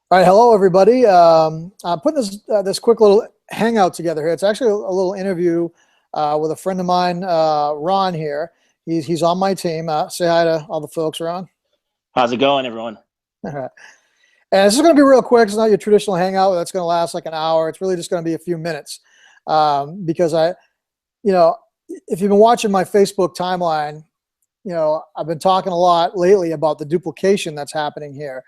All right, hello everybody. I'm putting this quick little hangout together here. It's actually a little interview with a friend of mine, Ron here. He's on my team. Say hi to all the folks, Ron. How's it going, everyone? All right. And this is going to be real quick. It's not your traditional hangout that's going to last like an hour. It's really just going to be a few minutes because you know, if you've been watching my Facebook timeline, I've been talking a lot lately about the duplication that's happening here.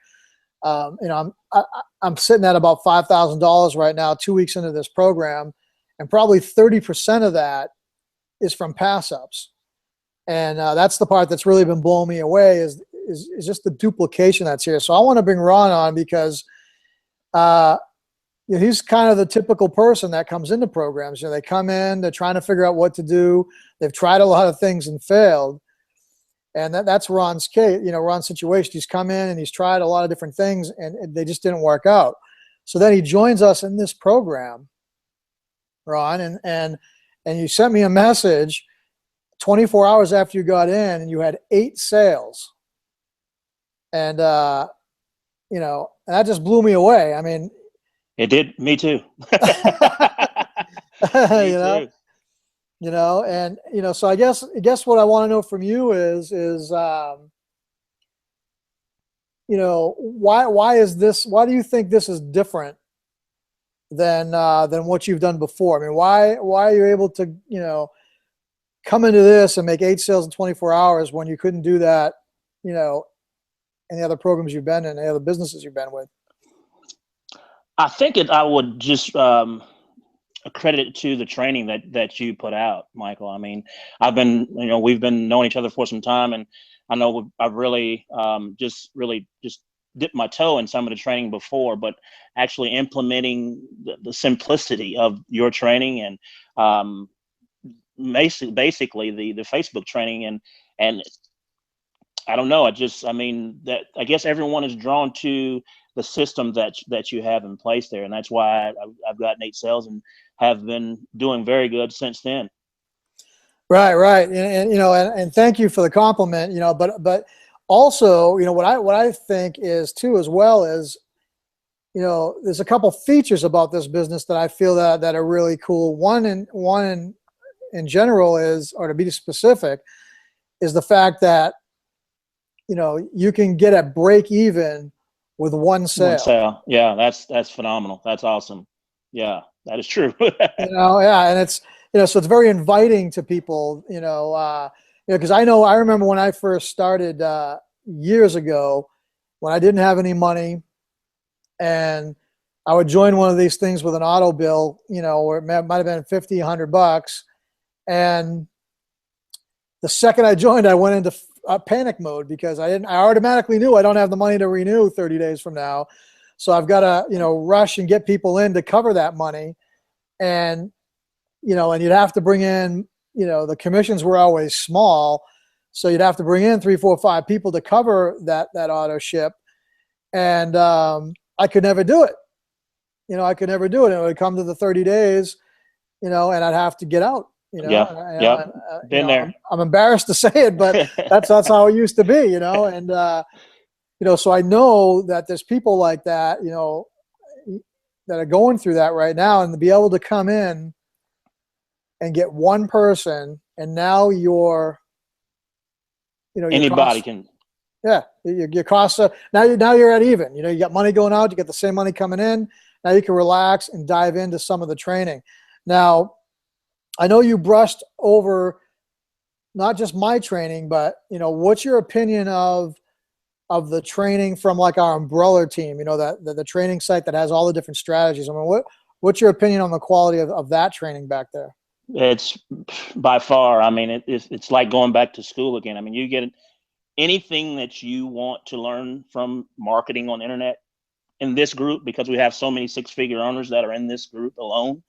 I'm sitting at about $5,000 right now, 2 weeks into this program, and probably 30% of that is from pass ups, and that's the part that's really been blowing me away is just the duplication that's here. So I want to bring Ron on because he's kind of the typical person that comes into programs. They come in, they're trying to figure out what to do. They've tried a lot of things and failed. And that's Ron's case, Ron's situation. He's come in and he's tried a lot of different things and they just didn't work out. So then he joins us in this program, Ron, and you sent me a message 24 hours after you got in and you had 8 sales. And, and that just blew me away. I mean, it did. Me too. Me too. So I guess what I want to know from you is why is this? Why do you think this is different than what you've done before? I mean, why are you able to come into this and make 8 sales in 24 hours when you couldn't do that in the other programs you've been in, the other businesses you've been with? I would just credit it to the training that you put out, Michael. I mean, we've been knowing each other for some time, and I know I've really just dipped my toe in some of the training before, but actually implementing the simplicity of your training and basically the Facebook training and I don't know. I guess everyone is drawn to the system that you have in place there, and that's why I've gotten 8 sales and have been doing very good since then. Right, and thank you for the compliment. But also, what I think is too, as well as there's a couple features about this business that I feel that are really cool. One in general is, or to be specific, is the fact that you can get a break even with one sale. One sale. Yeah, that's phenomenal. That's awesome. Yeah, that is true. Yeah, and it's so it's very inviting to people. Because I remember when I first started years ago, when I didn't have any money, and I would join one of these things with an auto bill, where it might have been $50, $100, and the second I joined, I went into panic mode because I automatically knew I don't have the money to renew 30 days from now. So I've got to, rush and get people in to cover that money. And, and you'd have to bring in, the commissions were always small. So you'd have to bring in 3, 4, 5 people to cover that auto ship. And I could never do it. I could never do it. It would come to the 30 days, and I'd have to get out. Yeah. Been there. I'm embarrassed to say it, but that's how it used to be, and so I know that there's people like that, that are going through that right now, and to be able to come in and get one person, and now anybody can. Yeah, your costs now you're at even. You got money going out, you get the same money coming in. Now you can relax and dive into some of the training. Now, I know you brushed over not just my training, but what's your opinion of the training from like our umbrella team? The training site that has all the different strategies. I mean, what's your opinion on the quality of that training back there? It's by far. I mean, it's like going back to school again. I mean, you get anything that you want to learn from marketing on the internet in this group, because we have so many 6-figure owners that are in this group alone.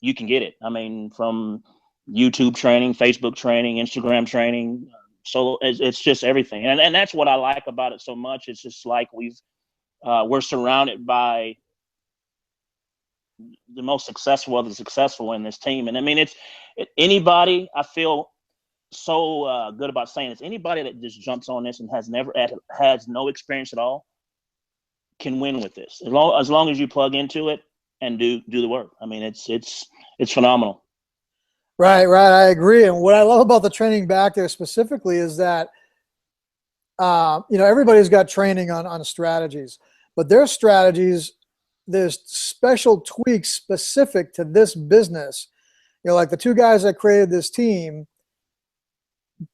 You can get it. I mean, from YouTube training, Facebook training, Instagram training. So it's just everything. And that's what I like about it so much. It's just like we're surrounded by the most successful of the successful in this team. And I mean, anybody, I feel so good about saying this, anybody that just jumps on this and has no experience at all, can win with this as long as you plug into it and do the work. I mean, it's phenomenal. Right, right. I agree. And what I love about the training back there specifically is that, everybody's got training on strategies, but their strategies, there's special tweaks specific to this business. Like the two guys that created this team,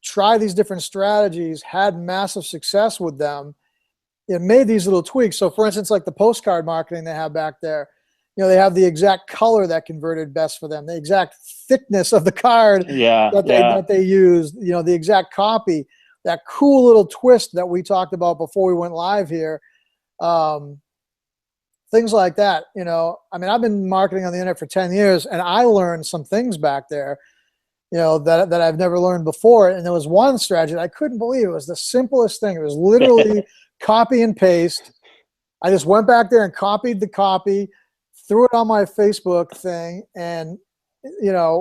try these different strategies, had massive success with them. It made these little tweaks. So for instance, like the postcard marketing they have back there, they have the exact color that converted best for them, the exact thickness of the card that they used, the exact copy, that cool little twist that we talked about before we went live here. Things like that, I mean, I've been marketing on the internet for 10 years and I learned some things back there, that I've never learned before. And there was one strategy that I couldn't believe. It was the simplest thing. It was literally copy and paste. I just went back there and copied the copy, threw it on my Facebook thing, and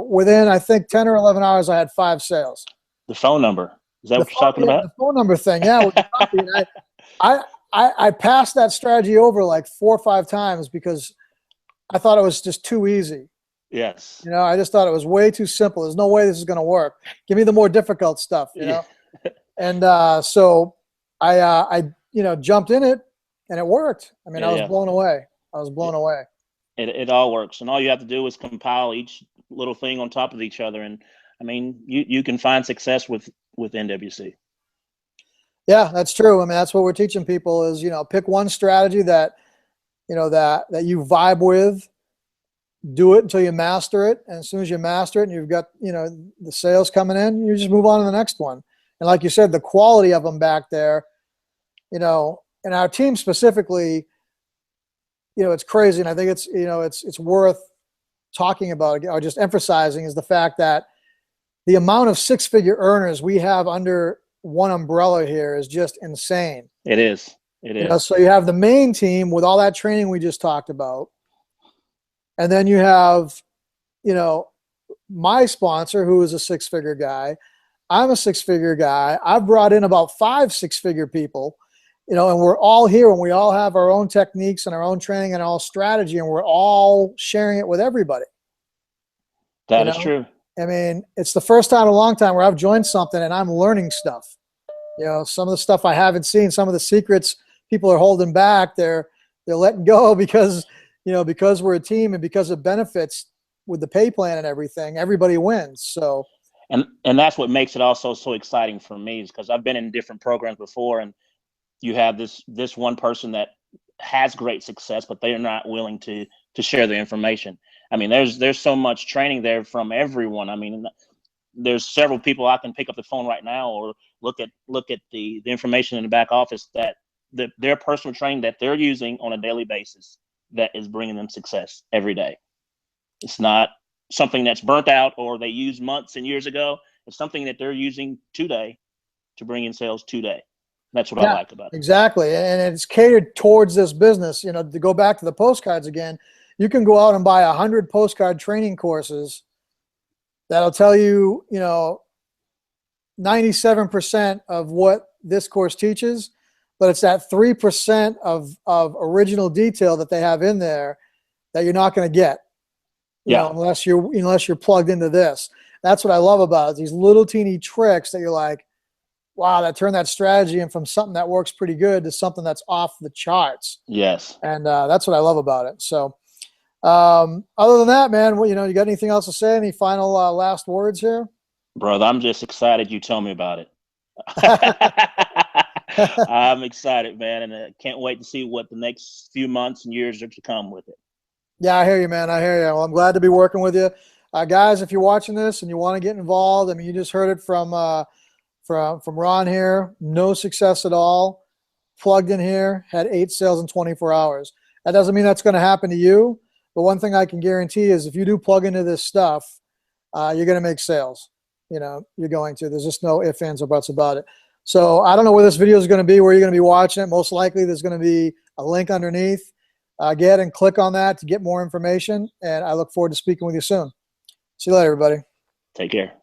within I think 10 or 11 hours I had 5 sales. The phone number, is that what you're talking about? The phone number thing, yeah. With the copy. And I passed that strategy over like 4 or 5 times because I thought it was just too easy. Yes. I just thought it was way too simple. There's no way this is going to work. Give me the more difficult stuff, And so I jumped in it and it worked. I mean, I was blown away. It all works. And all you have to do is compile each little thing on top of each other. And I mean, you can find success with NWC. Yeah, that's true. I mean, that's what we're teaching people is, pick one strategy that you vibe with, do it until you master it. And as soon as you master it and you've got, the sales coming in, you just move on to the next one. And like you said, the quality of them back there, and our team specifically, it's crazy. And I think it's worth talking about or just emphasizing is the fact that the amount of 6-figure earners we have under one umbrella here is just insane. It is. So you have the main team with all that training we just talked about. And then you have, my sponsor who is a 6-figure guy. I'm a 6-figure guy. I've brought in about 5 6-figure people, and we're all here and we all have our own techniques and our own training and our strategy, and we're all sharing it with everybody. That is true. I mean, it's the first time in a long time where I've joined something and I'm learning stuff. Some of the stuff I haven't seen, some of the secrets people are holding back, they're letting go because we're a team and because of benefits with the pay plan and everything, everybody wins. So, and that's what makes it also so exciting for me is because I've been in different programs before, and you have this one person that has great success, but they are not willing to share their information. I mean, there's so much training there from everyone. I mean, there's several people I can pick up the phone right now or look at the information in the back office that their personal training that they're using on a daily basis that is bringing them success every day. It's not something that's burnt out or they used months and years ago. It's something that they're using today to bring in sales today. That's what I like about it. Exactly. And it's catered towards this business. To go back to the postcards again, you can go out and buy 100 postcard training courses that'll tell you, 97% of what this course teaches, but it's that 3% of original detail that they have in there that you're not going to get, unless you're plugged into this. That's what I love about it. These little teeny tricks that you're like, wow, that turned that strategy in from something that works pretty good to something that's off the charts. Yes. And that's what I love about it. So other than that, man, you got anything else to say? Any final last words here? Brother, I'm just excited you told me about it. I'm excited, man, and I can't wait to see what the next few months and years are to come with it. Yeah, I hear you, man. I hear you. Well, I'm glad to be working with you. Guys, if you're watching this and you want to get involved, I mean, you just heard it from Ron here. No success at all. Plugged in here, had 8 sales in 24 hours. That doesn't mean that's going to happen to you. But one thing I can guarantee is if you do plug into this stuff, you're going to make sales. You're going to. There's just no ifs, ands, or buts about it. So I don't know where this video is going to be, where you're going to be watching it. Most likely there's going to be a link underneath. Get ahead and click on that to get more information. And I look forward to speaking with you soon. See you later, everybody. Take care.